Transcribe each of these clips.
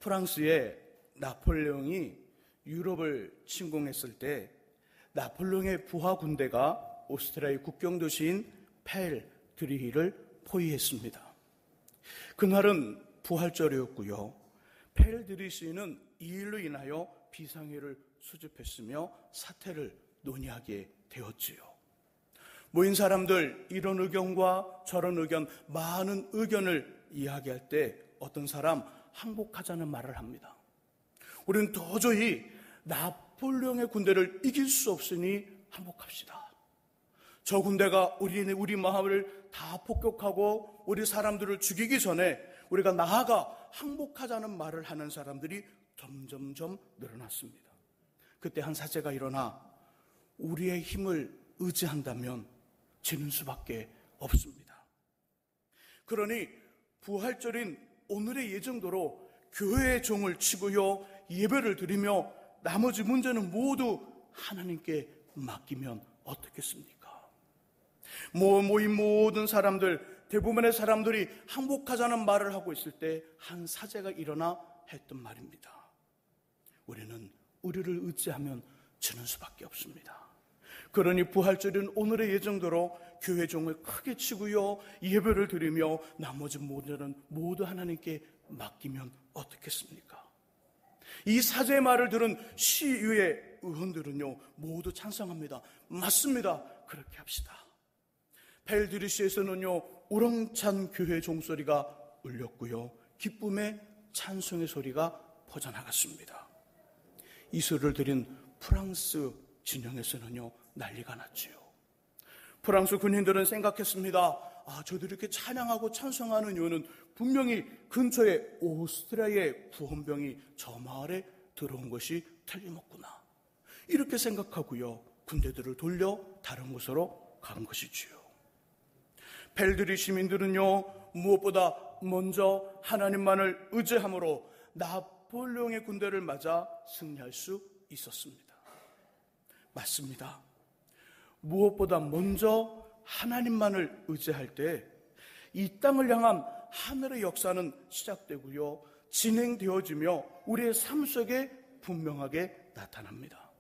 프랑스의 나폴레옹이 유럽을 침공했을 때 나폴레옹의 부하 군대가 오스트리아의 국경 도시인 펠드리히를 포위했습니다. 그날은 부활절이었고요. 펠드리히는 이 일로 인하여 비상회를 수집했으며 사태를 논의하게 되었지요. 모인 사람들 이런 의견과 저런 의견, 많은 의견을 이야기할 때 어떤 사람 항복하자는 말을 합니다. 우리는 도저히 나폴레옹의 군대를 이길 수 없으니 항복합시다. 저 군대가 우리 마음을 다 폭격하고 우리 사람들을 죽이기 전에 우리가 나아가 항복하자는 말을 하는 사람들이 점점점 늘어났습니다. 그때 한 사제가 일어나 우리의 힘을 의지한다면 지는 수밖에 없습니다. 그러니 부활절인 오늘의 예정대로 교회의 종을 치고요, 예배를 드리며 나머지 문제는 모두 하나님께 맡기면 어떻겠습니까? 모인 모든 사람들, 대부분의 사람들이 항복하자는 말을 하고 있을 때 한 사제가 일어나 했던 말입니다. 우리는 우리를 의지하면 지는 수밖에 없습니다. 그러니 부활절인 오늘의 예정대로 교회 종을 크게 치고요, 예배를 드리며 나머지 문제는 모두 하나님께 맡기면 어떻겠습니까? 이 사제의 말을 들은 시위의 의원들은요, 모두 찬성합니다. 맞습니다. 그렇게 합시다. 펠드리시에서는요, 우렁찬 교회 종소리가 울렸고요, 기쁨의 찬송의 소리가 퍼져나갔습니다. 이 소리를 들은 프랑스 진영에서는요, 난리가 났지요. 프랑스 군인들은 생각했습니다. 저들이 이렇게 찬양하고 찬송하는 이유는 분명히 근처에 오스트리아의 구원병이 저 마을에 들어온 것이 틀림없구나. 이렇게 생각하고요, 군대들을 돌려 다른 곳으로 간 것이지요. 펠드리 시민들은요, 무엇보다 먼저 하나님만을 의지함으로 나폴레옹의 군대를 맞아 승리할 수 있었습니다. 맞습니다. 무엇보다 먼저 하나님만을 의지할 때 이 땅을 향한 하늘의 역사는 시작되고요, 진행되어지며 우리의 삶 속에 분명하게 나타납니다.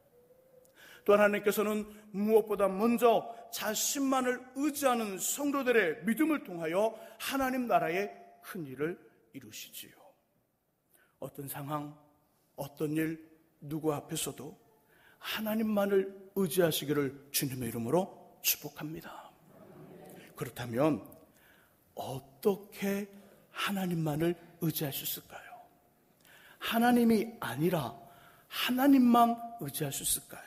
또 하나님께서는 무엇보다 먼저 자신만을 의지하는 성도들의 믿음을 통하여 하나님 나라의 큰 일을 이루시지요. 어떤 상황, 어떤 일, 누구 앞에서도 하나님만을 의지하시기를 주님의 이름으로 축복합니다. 그렇다면 어떻게 하나님만을 의지할 수 있을까요? 하나님이 아니라 하나님만 의지할 수 있을까요?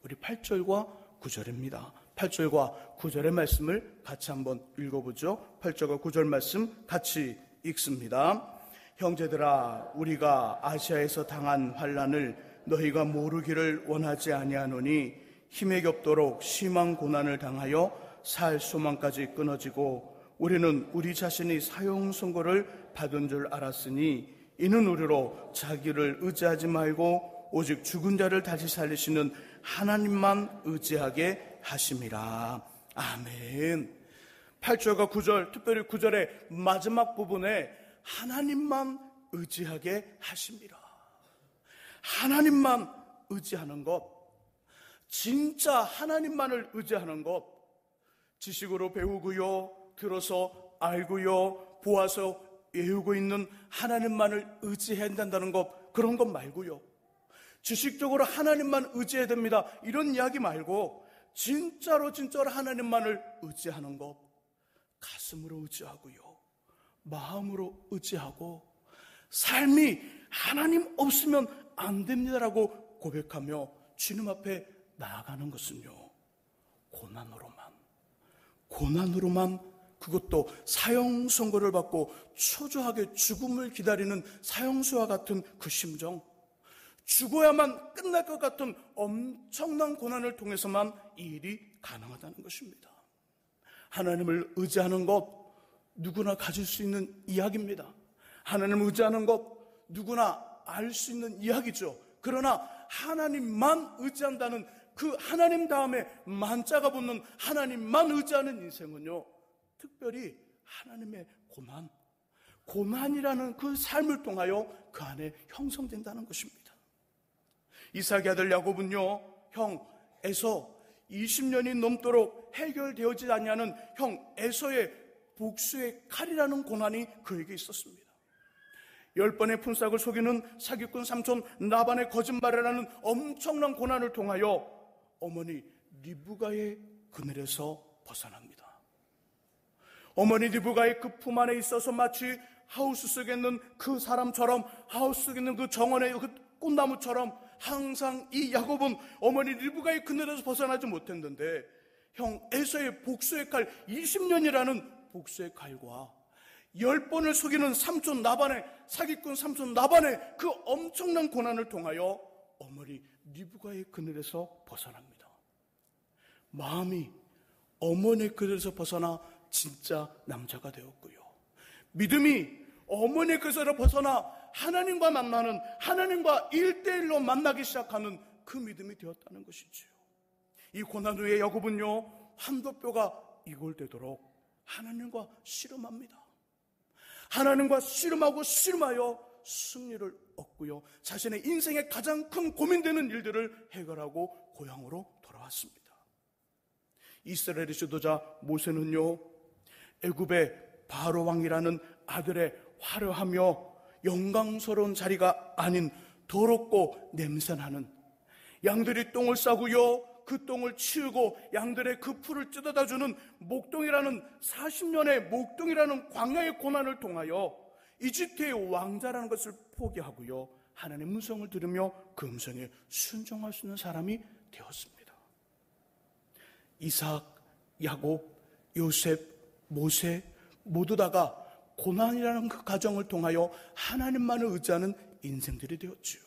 우리 8절과 9절입니다. 8절과 9절의 말씀을 같이 한번 읽어보죠. 8절과 9절 말씀 같이 읽습니다. 형제들아, 우리가 아시아에서 당한 환난을 너희가 모르기를 원하지 아니하노니 힘에 겹도록 심한 고난을 당하여 살 소망까지 끊어지고 우리는 우리 자신이 사형 선고를 받은 줄 알았으니 이는 우리로 자기를 의지하지 말고 오직 죽은 자를 다시 살리시는 하나님만 의지하게 하심이라. 아멘. 8절과 9절, 특별히 9절의 마지막 부분에 하나님만 의지하게 하심이라. 하나님만 의지하는 것, 진짜 하나님만을 의지하는 것, 지식으로 배우고요, 들어서 알고요, 보아서 외우고 있는 하나님만을 의지해야 된다는 것, 그런 것 말고요, 지식적으로 하나님만 의지해야 됩니다, 이런 이야기 말고 진짜로 하나님만을 의지하는 것, 가슴으로 의지하고요, 마음으로 의지하고 삶이 하나님 없으면 안 됩니다라고 고백하며 주님 앞에 나아가는 것은요, 고난으로만, 그것도 사형 선고를 받고 초조하게 죽음을 기다리는 사형수와 같은 그 심정, 죽어야만 끝날 것 같은 엄청난 고난을 통해서만 이 일이 가능하다는 것입니다. 하나님을 의지하는 것, 누구나 가질 수 있는 이야기입니다. 하나님을 의지하는 것, 누구나 알 수 있는 이야기죠. 그러나 하나님만 의지한다는 그 하나님 다음에 만자가 붙는 하나님만 의지하는 인생은요, 특별히 하나님의 고난, 고난이라는 그 삶을 통하여 그 안에 형성된다는 것입니다. 이삭의 아들 야곱은요, 형 에서 20년이 넘도록 해결되어지지 않냐는 형 에서의 복수의 칼이라는 고난이 그에게 있었습니다. 10번의 품삯을 속이는 사기꾼 삼촌 라반의 거짓말이라는 엄청난 고난을 통하여 어머니 리브가의 그늘에서 벗어납니다. 어머니 리브가의 그 품 안에 있어서 마치 하우스 속에 있는 그 사람처럼, 하우스 속에 있는 그 정원의 그 꽃나무처럼 항상 이 야곱은 어머니 리브가의 그늘에서 벗어나지 못했는데, 형 에서의 복수의 칼, 20년이라는 복수의 칼과 10번을 속이는 삼촌 나반의, 사기꾼 삼촌 나반의 그 엄청난 고난을 통하여 어머니 리브가의 그늘에서 벗어납니다. 마음이 어머니의 그늘에서 벗어나 진짜 남자가 되었고요, 믿음이 어머니의 그늘에서 벗어나 하나님과 만나는, 하나님과 1대1로 만나기 시작하는 그 믿음이 되었다는 것이지요. 이 고난 후에 야곱은요, 한도 뼈가 이골되도록 하나님과 씨름합니다. 하나님과 씨름하고 씨름하여 승리를 얻고요, 자신의 인생의 가장 큰 고민되는 일들을 해결하고 고향으로 돌아왔습니다. 이스라엘의 지도자 모세는요, 애굽의 바로 왕이라는 아들의 화려하며 영광스러운 자리가 아닌 더럽고 냄새나는, 양들이 똥을 싸고요, 그 똥을 치우고 양들의 그 풀을 뜯어다 주는 목동이라는 40년의 목동이라는 광야의 고난을 통하여 이집트의 왕자라는 것을 포기하고요, 하나님의 음성을 들으며 그 음성에 순종할 수 있는 사람이 되었습니다. 이삭, 야곱, 요셉, 모세 모두 다가 고난이라는 그 과정을 통하여 하나님만을 의지하는 인생들이 되었지요.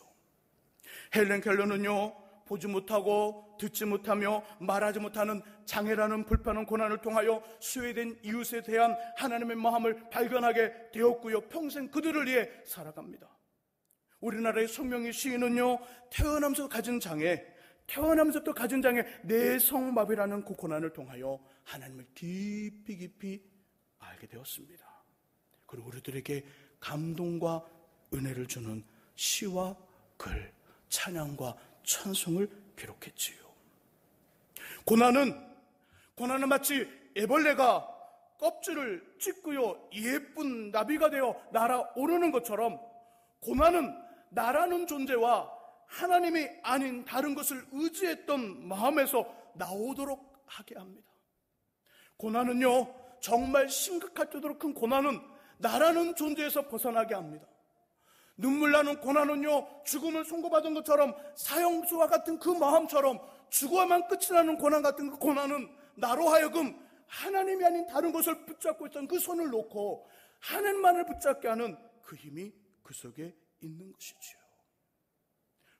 헬렌 켈러는요, 보지 못하고 듣지 못하며 말하지 못하는 장애라는 불편한 고난을 통하여 소외된 이웃에 대한 하나님의 마음을 발견하게 되었고요, 평생 그들을 위해 살아갑니다. 우리나라의 송명희 시인은요, 태어나면서 가진 장애, 태어나면서부터 가진 장애 내성마비라는 그 고난을 통하여 하나님을 깊이 깊이 알게 되었습니다. 그리고 우리들에게 감동과 은혜를 주는 시와 글, 찬양과 찬송을 기록했지요. 고난은 마치 애벌레가 껍질을 찢고요, 예쁜 나비가 되어 날아오르는 것처럼, 고난은 나라는 존재와 하나님이 아닌 다른 것을 의지했던 마음에서 나오도록 하게 합니다. 고난은요, 정말 심각할 정도로 큰 고난은 나라는 존재에서 벗어나게 합니다. 눈물 나는 고난은요, 죽음을 선고받은 것처럼, 사형수와 같은 그 마음처럼 죽어야만 끝이 나는 고난 같은 그 고난은 나로 하여금 하나님이 아닌 다른 것을 붙잡고 있던 그 손을 놓고 하나님만을 붙잡게 하는 그 힘이 그 속에 있는 것이지요.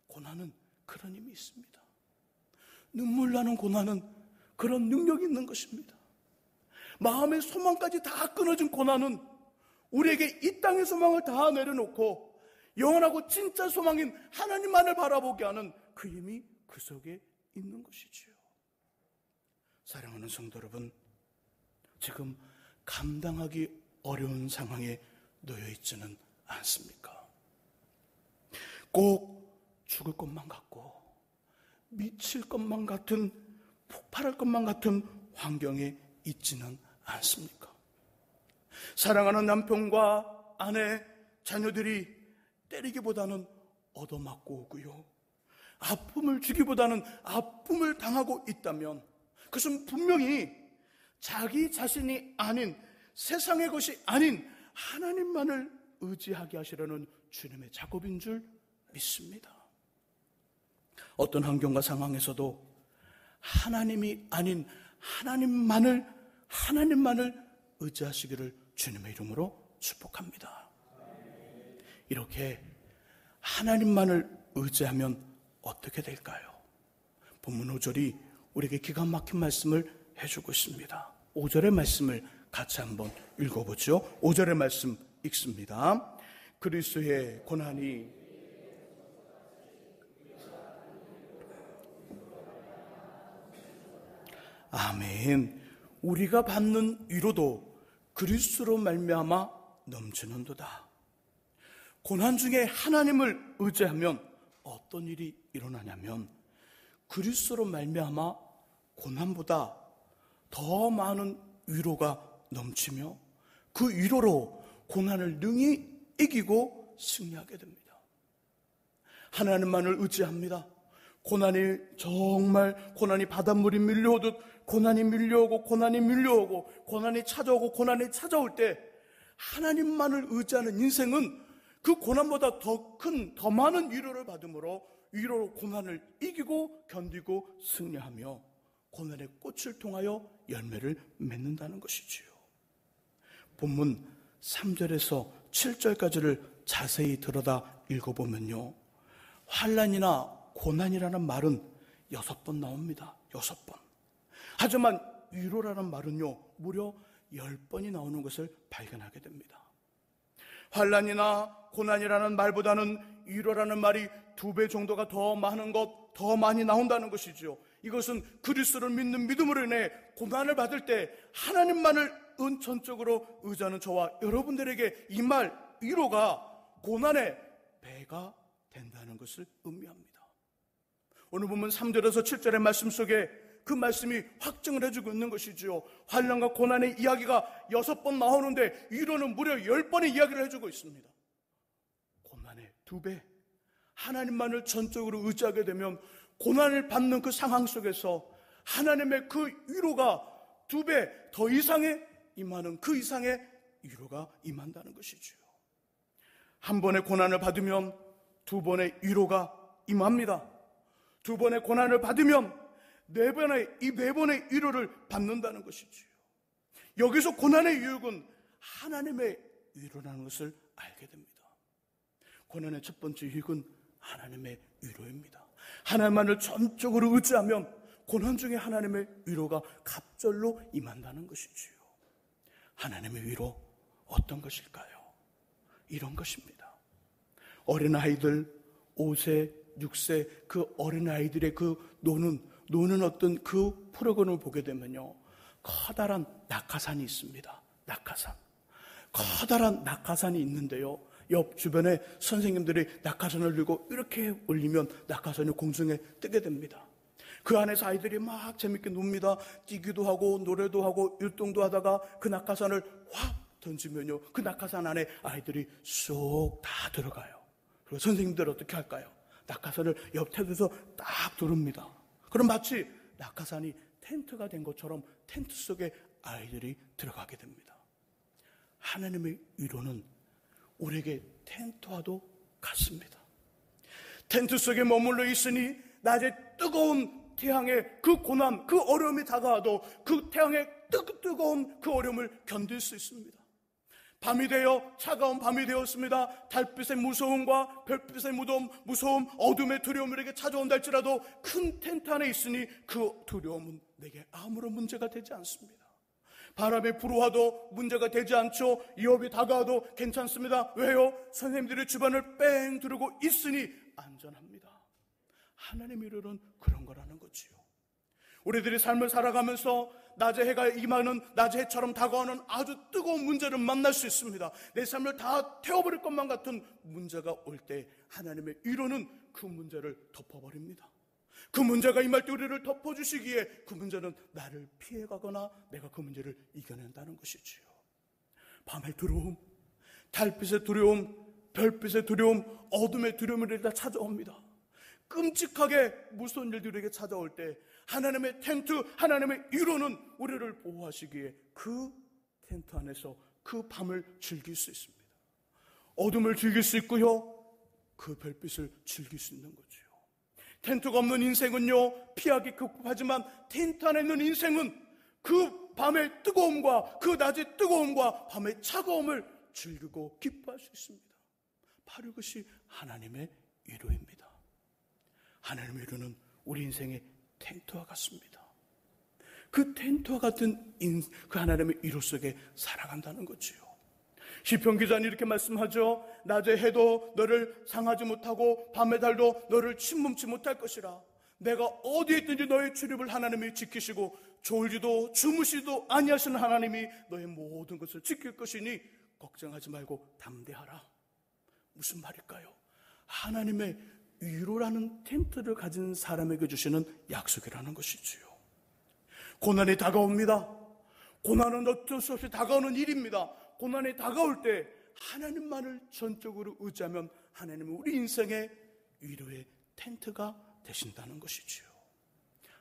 고난은 그런 힘이 있습니다. 눈물 나는 고난은 그런 능력이 있는 것입니다. 마음의 소망까지 다 끊어진 고난은 우리에게 이 땅의 소망을 다 내려놓고 영원하고 진짜 소망인 하나님만을 바라보게 하는 그 힘이 그 속에 있는 것이지요. 사랑하는 성도 여러분, 지금 감당하기 어려운 상황에 놓여 있지는 않습니까? 꼭 죽을 것만 같고 미칠 것만 같은, 폭발할 것만 같은 환경에 있지는 않습니까? 사랑하는 남편과 아내, 자녀들이 때리기보다는 얻어맞고 오고요, 아픔을 주기보다는 아픔을 당하고 있다면 그것은 분명히 자기 자신이 아닌, 세상의 것이 아닌 하나님만을 의지하게 하시려는 주님의 작업인 줄 믿습니다. 어떤 환경과 상황에서도 하나님이 아닌 하나님만을 의지하시기를 주님의 이름으로 축복합니다. 이렇게 하나님만을 의지하면 어떻게 될까요? 본문 5절이 우리에게 기가 막힌 말씀을 해주고 있습니다. 5절의 말씀을 같이 한번 읽어보죠. 5절의 말씀 읽습니다. 그리스도의 고난이 아멘. 우리가 받는 위로도 그리스도로 말미암아 넘치는도다. 고난 중에 하나님을 의지하면 어떤 일이 일어나냐면 그리스도로 말미암아 고난보다 더 많은 위로가 넘치며 그 위로로 고난을 능히 이기고 승리하게 됩니다. 하나님만을 의지합니다. 고난이 바닷물이 밀려오듯 고난이 밀려오고 고난이 찾아올 때 하나님만을 의지하는 인생은 그 고난보다 더 많은 위로를 받음으로 위로로 고난을 이기고 견디고 승리하며 고난의 꽃을 통하여 열매를 맺는다는 것이지요. 본문 3절에서 7절까지를 자세히 들여다 읽어보면요, 환난이나 고난이라는 말은 6번 나옵니다. 6번. 하지만 위로라는 말은요, 무려 10번이 나오는 것을 발견하게 됩니다. 환난이나 고난이라는 말보다는 위로라는 말이 2배 정도가 더 많이 나온다는 것이죠. 이것은 그리스도를 믿는 믿음으로 인해 고난을 받을 때 하나님만을 전적으로 의지하는 저와 여러분들에게 이 말 위로가 고난의 배가 된다는 것을 의미합니다. 오늘 보면 3절에서 7절의 말씀 속에 그 말씀이 확증을 해주고 있는 것이지요. 환난과 고난의 이야기가 6번 나오는데 위로는 무려 10번의 이야기를 해주고 있습니다. 고난의 2배, 하나님만을 전적으로 의지하게 되면 고난을 받는 그 상황 속에서 하나님의 그 위로가 2배 더 이상의 임하는 그 이상의 위로가 임한다는 것이지요. 한 번의 고난을 받으면 2번의 위로가 임합니다. 2번의 고난을 받으면 4번의 위로를 받는다는 것이지요. 여기서 고난의 유혹은 하나님의 위로라는 것을 알게 됩니다. 고난의 첫 번째 유혹은 하나님의 위로입니다. 하나님만을 전적으로 의지하면 고난 중에 하나님의 위로가 갑절로 임한다는 것이지요. 하나님의 위로 어떤 것일까요? 이런 것입니다. 어린아이들 5세, 6세 그 어린아이들의 그 노는 어떤 그 프로그램을 보게 되면요, 커다란 낙하산이 있습니다. 커다란 낙하산이 있는데요, 옆 주변에 선생님들이 낙하산을 들고 이렇게 올리면 낙하산이 공중에 뜨게 됩니다. 그 안에서 아이들이 막 재밌게 놉니다. 뛰기도 하고 노래도 하고 율동도 하다가 그 낙하산을 확 던지면요, 그 낙하산 안에 아이들이 쏙 다 들어가요. 그리고 선생님들 어떻게 할까요? 낙하산을 옆 테두리에서 딱 두릅니다. 그럼 마치 낙하산이 텐트가 된 것처럼 텐트 속에 아이들이 들어가게 됩니다. 하나님의 위로는 우리에게 텐트와도 같습니다. 텐트 속에 머물러 있으니 낮에 뜨거운 태양의 그 고난, 그 어려움이 다가와도 그 태양의 뜨거운 그 어려움을 견딜 수 있습니다. 밤이 되어 차가운 밤이 되었습니다. 달빛의 무서움과 별빛의 무서움, 어둠의 두려움이 내게 찾아온다 할지라도 큰 텐트 안에 있으니 그 두려움은 내게 아무런 문제가 되지 않습니다. 바람이 불어와도 문제가 되지 않죠. 위협이 다가와도 괜찮습니다. 왜요? 선생님들이 주변을 뺑 두르고 있으니 안전합니다. 하나님의 위로는 그런 거라는 거지요. 우리들이 삶을 살아가면서 낮에 해가 임하는, 낮에 해처럼 다가오는 아주 뜨거운 문제를 만날 수 있습니다. 내 삶을 다 태워버릴 것만 같은 문제가 올 때 하나님의 위로는 그 문제를 덮어버립니다. 그 문제가 임할 때 우리를 덮어주시기에 그 문제는 나를 피해가거나 내가 그 문제를 이겨낸다는 것이지요. 밤의 두려움, 달빛의 두려움, 별빛의 두려움, 어둠의 두려움이 다 찾아옵니다. 끔찍하게 무서운 일들에게 찾아올 때 하나님의 텐트, 하나님의 위로는 우리를 보호하시기에 그 텐트 안에서 그 밤을 즐길 수 있습니다. 어둠을 즐길 수 있고요, 그 별빛을 즐길 수 있는 거죠. 텐트가 없는 인생은요, 피하기 급하지만 텐트 안에 있는 인생은 그 밤의 뜨거움과 그 낮의 뜨거움과 밤의 차가움을 즐기고 기뻐할 수 있습니다. 바로 이것이 하나님의 위로입니다. 하나님의 위로는 우리 인생의 텐트와 같습니다. 그 텐트와 같은 그 하나님의 위로 속에 살아간다는 거지요. 시편 기자는 이렇게 말씀하죠. 낮의 해도 너를 상하지 못하고 밤의 달도 너를 침범치 못할 것이라. 내가 어디에 있든지 너의 출입을 하나님이 지키시고 졸지도 주무시도 아니하시는 하나님이 너의 모든 것을 지킬 것이니 걱정하지 말고 담대하라. 무슨 말일까요? 하나님의 위로라는 텐트를 가진 사람에게 주시는 약속이라는 것이지요. 고난이 다가옵니다. 고난은 어쩔 수 없이 다가오는 일입니다. 고난이 다가올 때 하나님만을 전적으로 의지하면 하나님은 우리 인생의 위로의 텐트가 되신다는 것이지요.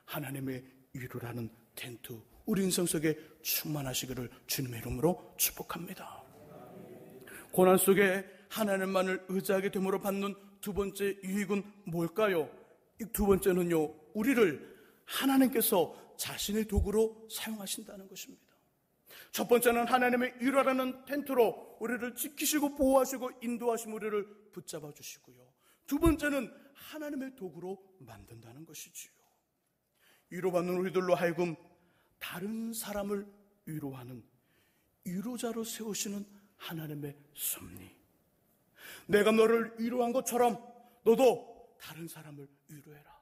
하나님의 위로라는 텐트, 우리 인생 속에 충만하시기를 주님의 이름으로 축복합니다. 고난 속에 하나님만을 의지하게 됨으로 받는 두 번째 유익은 뭘까요? 이 두 번째는요, 우리를 하나님께서 자신의 도구로 사용하신다는 것입니다. 첫 번째는 하나님의 위로라는 텐트로 우리를 지키시고 보호하시고 인도하시며 우리를 붙잡아 주시고요. 두 번째는 하나님의 도구로 만든다는 것이지요. 위로받는 우리들로 하여금 다른 사람을 위로하는 위로자로 세우시는 하나님의 섭리. 내가 너를 위로한 것처럼 너도 다른 사람을 위로해라.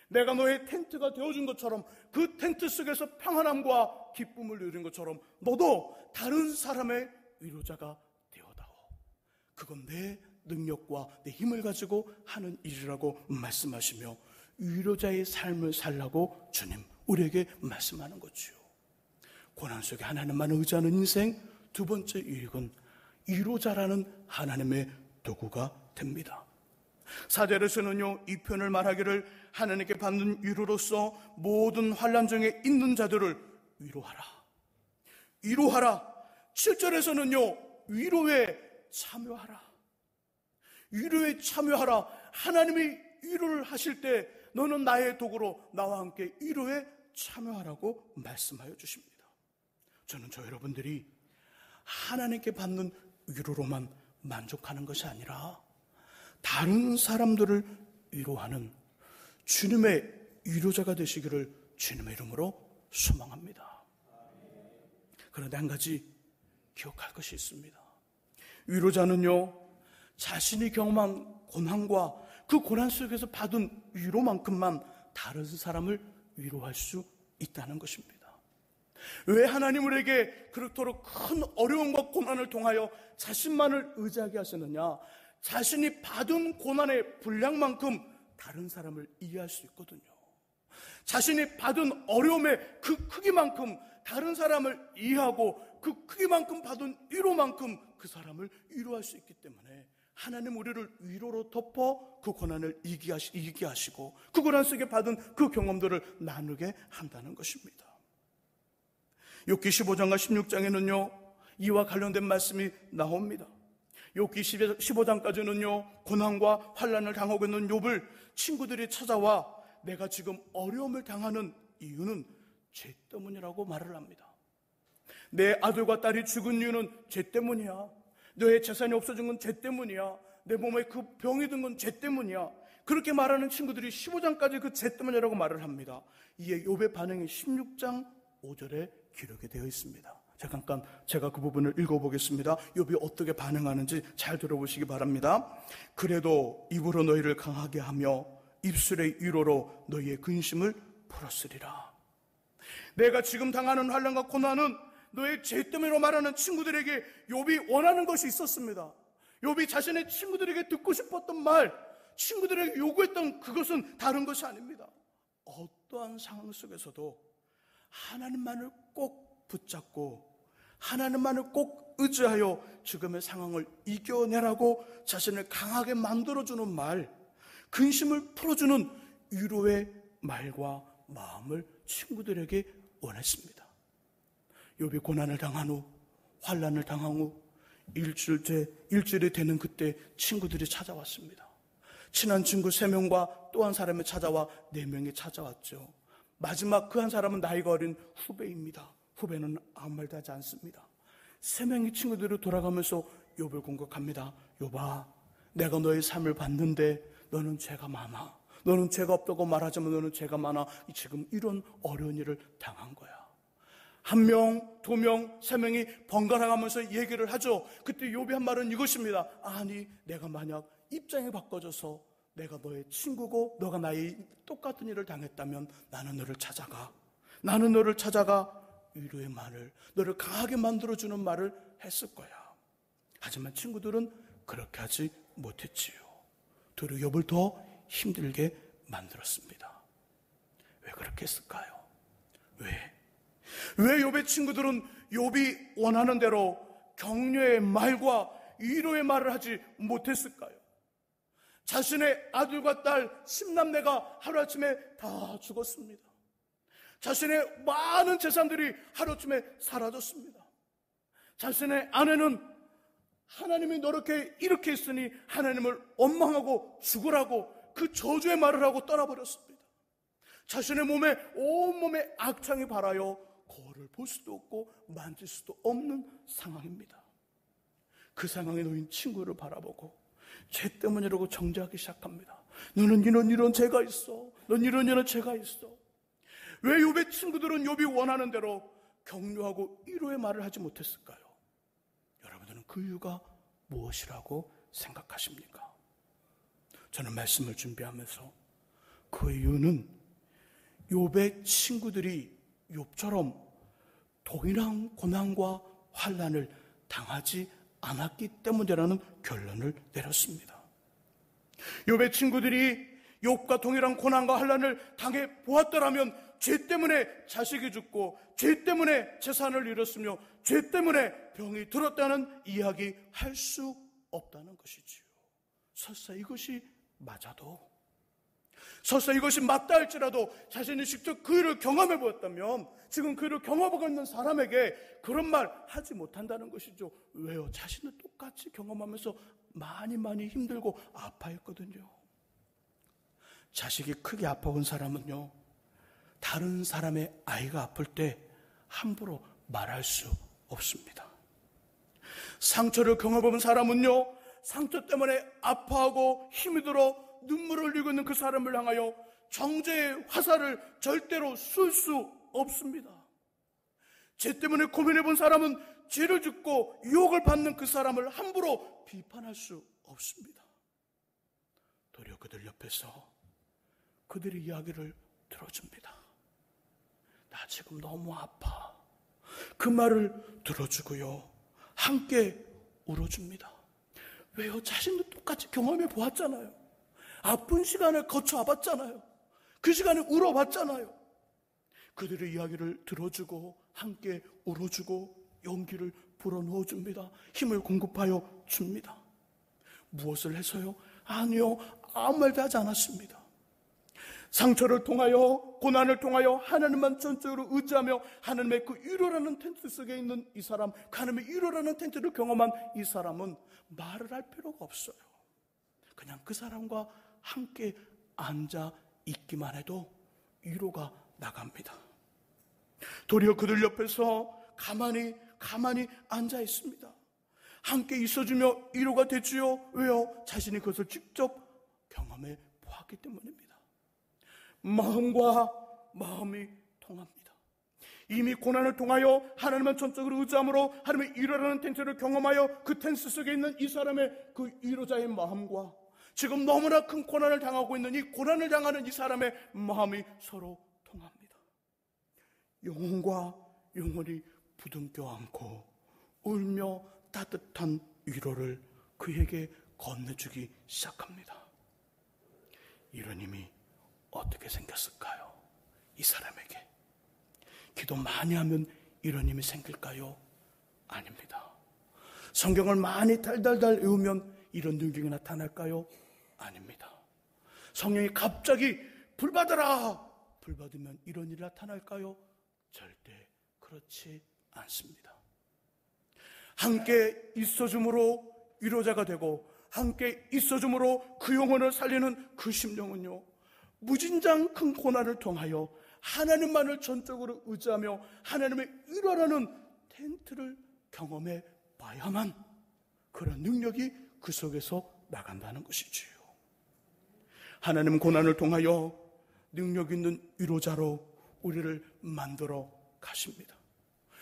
내가 너의 텐트가 되어준 것처럼 그 텐트 속에서 평안함과 기쁨을 누리는 것처럼 너도 다른 사람의 위로자가 되어다오. 그건 내 능력과 내 힘을 가지고 하는 일이라고 말씀하시며 위로자의 삶을 살라고 주님 우리에게 말씀하는 거지요. 고난 속에 하나님만 의지하는 인생, 두 번째 유익은 위로자라는 하나님의 도구가 됩니다. 사절에서는요, 이 표현을 말하기를 하나님께 받는 위로로서 모든 환난 중에 있는 자들을 위로하라. 위로하라. 7절에서는요, 위로에 참여하라. 위로에 참여하라. 하나님이 위로를 하실 때 너는 나의 도구로 나와 함께 위로에 참여하라고 말씀하여 주십니다. 저는 저 여러분들이 하나님께 받는 위로로만 만족하는 것이 아니라 다른 사람들을 위로하는 주님의 위로자가 되시기를 주님의 이름으로 소망합니다. 그런데 한 가지 기억할 것이 있습니다. 위로자는요, 자신이 경험한 고난과 그 고난 속에서 받은 위로만큼만 다른 사람을 위로할 수 있다는 것입니다. 왜 하나님 우리에게 그렇도록 큰 어려움과 고난을 통하여 자신만을 의지하게 하시느냐? 자신이 받은 고난의 분량만큼 다른 사람을 이해할 수 있거든요. 자신이 받은 어려움의 그 크기만큼 다른 사람을 이해하고 그 크기만큼 받은 위로만큼 그 사람을 위로할 수 있기 때문에 하나님 우리를 위로로 덮어 그 고난을 이기게 하시고 그 고난 속에 받은 그 경험들을 나누게 한다는 것입니다. 욥기 15장과 16장에는요, 이와 관련된 말씀이 나옵니다. 욥기 15장까지는요, 고난과 환난을 당하고 있는 욥을 친구들이 찾아와 내가 지금 어려움을 당하는 이유는 죄 때문이라고 말을 합니다. 내 아들과 딸이 죽은 이유는 죄 때문이야. 너의 재산이 없어진 건 죄 때문이야. 내 몸에 그 병이 든 건 죄 때문이야. 그렇게 말하는 친구들이 15장까지 그 죄 때문이라고 말을 합니다. 이에 욥의 반응이 16장 5절에 기록이 되어 있습니다. 잠깐 제가 그 부분을 읽어보겠습니다. 욥이 어떻게 반응하는지 잘 들어보시기 바랍니다. 그래도 입으로 너희를 강하게 하며 입술의 위로로 너희의 근심을 풀었으리라. 내가 지금 당하는 환난과 고난은 너의 죄 때문이라고 말하는 친구들에게 욥이 원하는 것이 있었습니다. 욥이 자신의 친구들에게 듣고 싶었던 말, 친구들에게 요구했던 그것은 다른 것이 아닙니다. 어떠한 상황 속에서도 하나님만을 꼭 붙잡고 하나님만을 꼭 의지하여 지금의 상황을 이겨내라고 자신을 강하게 만들어주는 말, 근심을 풀어주는 위로의 말과 마음을 친구들에게 원했습니다. 욥이 고난을 당한 후, 환난을 당한 후 일주일이 되는 그때 친구들이 찾아왔습니다. 친한 친구 3명과 또 한 사람이 찾아와 4명이 찾아왔죠. 마지막 그 한 사람은 나이가 어린 후배입니다. 후배는 아무 말도 하지 않습니다. 3명의 친구들이 돌아가면서 욥을 공격합니다. 욥아, 내가 너의 삶을 봤는데 너는 죄가 많아. 너는 죄가 없다고 말하자면 너는 죄가 많아. 지금 이런 어려운 일을 당한 거야. 1명, 2명, 3명이 번갈아 가면서 얘기를 하죠. 그때 욥이 한 말은 이것입니다. 아니, 내가 만약 입장이 바꿔져서 내가 너의 친구고 너가 나의 똑같은 일을 당했다면 나는 너를 찾아가. 나는 너를 찾아가 위로의 말을, 너를 강하게 만들어주는 말을 했을 거야. 하지만 친구들은 그렇게 하지 못했지요. 도리어 욥을 더 힘들게 만들었습니다. 왜 그렇게 했을까요? 왜 욥의 친구들은 욥이 원하는 대로 격려의 말과 위로의 말을 하지 못했을까요? 자신의 아들과 딸 10남매가 하루아침에 다 죽었습니다. 자신의 많은 재산들이 하루아침에 사라졌습니다. 자신의 아내는 하나님이 너렇게 이렇게 했으니 하나님을 원망하고 죽으라고 그 저주의 말을 하고 떠나버렸습니다. 자신의 몸에 온몸에 악창이 발하여 거울을 볼 수도 없고 만질 수도 없는 상황입니다. 그 상황에 놓인 친구를 바라보고 죄 때문이라고 정죄하기 시작합니다. 너는 이런 죄가 있어. 넌 이런 죄가 있어. 왜 욥의 친구들은 욥이 원하는 대로 격려하고 위로의 말을 하지 못했을까요? 여러분들은 그 이유가 무엇이라고 생각하십니까? 저는 말씀을 준비하면서 그 이유는 욥의 친구들이 욥처럼 동일한 고난과 환난을 당하지 않았기 때문이라는 결론을 내렸습니다. 욥의 친구들이 욥과 동일한 고난과 환난을 당해 보았더라면 죄 때문에 자식이 죽고 죄 때문에 재산을 잃었으며 죄 때문에 병이 들었다는 이야기 할 수 없다는 것이지요. 설사 이것이 맞아도, 설사 이것이 맞다 할지라도 자신이 직접 그 일을 경험해 보았다면 지금 그 일을 경험하고 있는 사람에게 그런 말 하지 못한다는 것이죠. 왜요? 자신은 똑같이 경험하면서 많이 힘들고 아파했거든요. 자식이 크게 아파온 사람은요, 다른 사람의 아이가 아플 때 함부로 말할 수 없습니다. 상처를 경험해본 사람은요, 상처 때문에 아파하고 힘이 들어 눈물을 흘리고 있는 그 사람을 향하여 정죄의 화살을 절대로 쏠 수 없습니다. 죄 때문에 고민해본 사람은 죄를 짓고 유혹을 받는 그 사람을 함부로 비판할 수 없습니다. 도리어 그들 옆에서 그들의 이야기를 들어줍니다. 나 지금 너무 아파. 그 말을 들어주고요, 함께 울어줍니다. 왜요? 자신도 똑같이 경험해 보았잖아요. 아픈 시간을 거쳐 와봤잖아요. 그 시간에 울어봤잖아요. 그들의 이야기를 들어주고 함께 울어주고 용기를 불어넣어줍니다. 힘을 공급하여 줍니다. 무엇을 해서요? 아니요, 아무 말도 하지 않았습니다. 상처를 통하여, 고난을 통하여 하나님만 전적으로 의지하며 하나님의 그 위로라는 텐트 속에 있는 이 사람, 하나님의 위로라는 텐트를 경험한 이 사람은 말을 할 필요가 없어요. 그냥 그 사람과 함께 앉아 있기만 해도 위로가 나갑니다. 도리어 그들 옆에서 가만히 앉아 있습니다. 함께 있어주며 위로가 되지요. 왜요? 자신이 그것을 직접 경험해 보았기 때문입니다. 마음과 마음이 통합니다. 이미 고난을 통하여 하나님만 전적으로 의지함으로 하나님의 위로라는 텐트를 경험하여 그 텐트 속에 있는 이 사람의 그 위로자의 마음과 지금 너무나 큰 고난을 당하고 있는 이 고난을 당하는 이 사람의 마음이 서로 통합니다. 영혼과 영혼이 부둥켜 안고 울며 따뜻한 위로를 그에게 건네주기 시작합니다. 이런 힘이 어떻게 생겼을까요? 이 사람에게. 기도 많이 하면 이런 힘이 생길까요? 아닙니다. 성경을 많이 달달달 외우면 이런 능력이 나타날까요? 아닙니다. 성령이 갑자기 불 받아라! 불 받으면 이런 일이 나타날까요? 절대 그렇지 않습니다. 함께 있어줌으로 위로자가 되고 함께 있어줌으로 그 영혼을 살리는 그 심령은요, 무진장 큰 고난을 통하여 하나님만을 전적으로 의지하며 하나님의 위로라는 텐트를 경험해 봐야만 그런 능력이 그 속에서 나간다는 것이지요. 하나님은 고난을 통하여 능력 있는 위로자로 우리를 만들어 가십니다.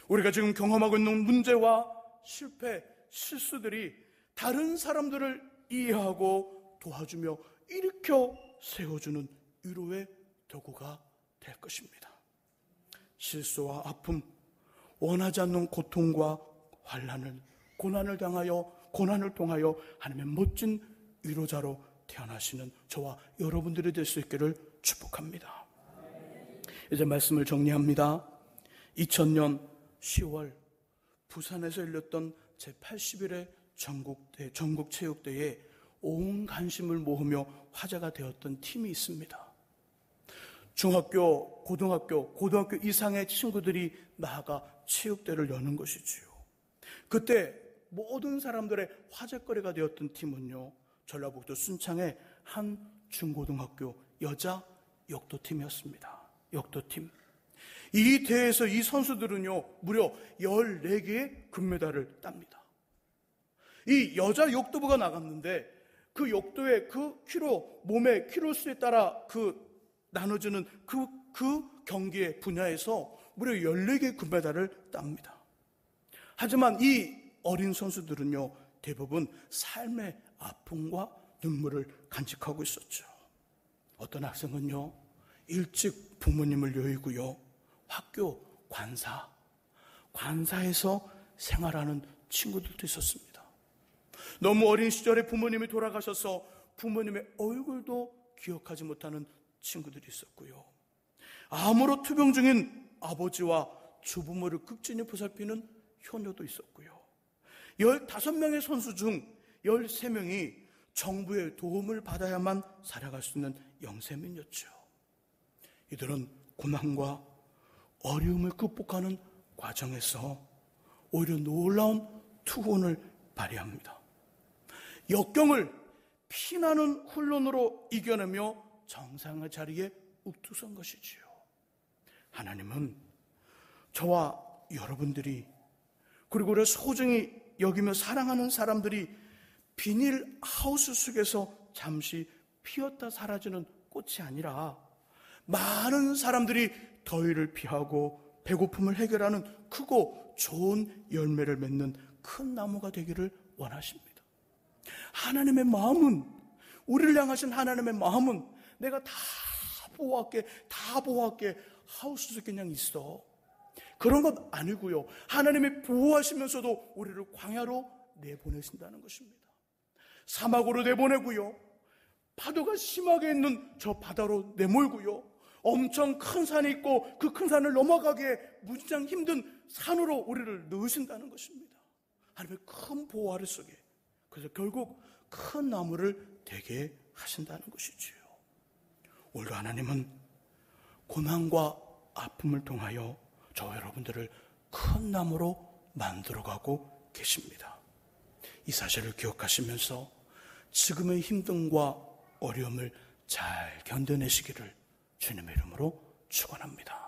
우리가 지금 경험하고 있는 문제와 실패, 실수들이 다른 사람들을 이해하고 도와주며 일으켜 세워주는 위로의 도구가 될 것입니다. 실수와 아픔, 원하지 않는 고통과 환난을, 고난을 당하여 고난을 통하여 하나님의 멋진 위로자로 태어나시는 저와 여러분들이 될 수 있기를 축복합니다. 이제 말씀을 정리합니다. 2000년 10월 부산에서 열렸던 제81회 전국체육대회에 온 관심을 모으며 화제가 되었던 팀이 있습니다. 중학교, 고등학교 이상의 친구들이 나아가 체육대회를 여는 것이지요. 그때 모든 사람들의 화제거리가 되었던 팀은요, 전라북도 순창의 한 중고등학교 여자 역도팀이었습니다. 역도팀. 이 대회에서 이 선수들은요, 무려 14개의 금메달을 tab니다. 이 여자 역도부가 나갔는데 그 역도의 그 몸의 키로수에 따라 나눠주는 그 경기의 분야에서 무려 14개의 금메달을 tab니다. 하지만 이 어린 선수들은요, 대부분 삶의 아픔과 눈물을 간직하고 있었죠. 어떤 학생은요, 일찍 부모님을 여의고요, 학교 관사에서 생활하는 친구들도 있었습니다. 너무 어린 시절에 부모님이 돌아가셔서 부모님의 얼굴도 기억하지 못하는 친구들이 있었고요. 암으로 투병 중인 아버지와 주부모를 극진히 보살피는 효녀도 있었고요. 15명의 선수 중 13명이 정부의 도움을 받아야만 살아갈 수 있는 영세민이었죠. 이들은 고난과 어려움을 극복하는 과정에서 오히려 놀라운 투혼을 발휘합니다. 역경을 피나는 훈련으로 이겨내며 정상의 자리에 우투선 것이지요. 하나님은 저와 여러분들이, 그리고 우리 소중히 여기며 사랑하는 사람들이 비닐하우스 속에서 잠시 피었다 사라지는 꽃이 아니라 많은 사람들이 더위를 피하고 배고픔을 해결하는 크고 좋은 열매를 맺는 큰 나무가 되기를 원하십니다. 하나님의 마음은, 우리를 향하신 하나님의 마음은 내가 다 보호할게 하우스 속에 그냥 있어, 그런 것 아니고요. 하나님이 보호하시면서도 우리를 광야로 내보내신다는 것입니다. 사막으로 내보내고요, 파도가 심하게 있는 저 바다로 내몰고요, 엄청 큰 산이 있고 그 큰 산을 넘어가기에 무지장 힘든 산으로 우리를 넣으신다는 것입니다. 하나님의 큰 보호 아래 속에. 그래서 결국 큰 나무를 되게 하신다는 것이지요. 오늘도 하나님은 고난과 아픔을 통하여 저와 여러분들을 큰 나무로 만들어가고 계십니다. 이 사실을 기억하시면서 지금의 힘듦과 어려움을 잘 견뎌내시기를 주님의 이름으로 축원합니다.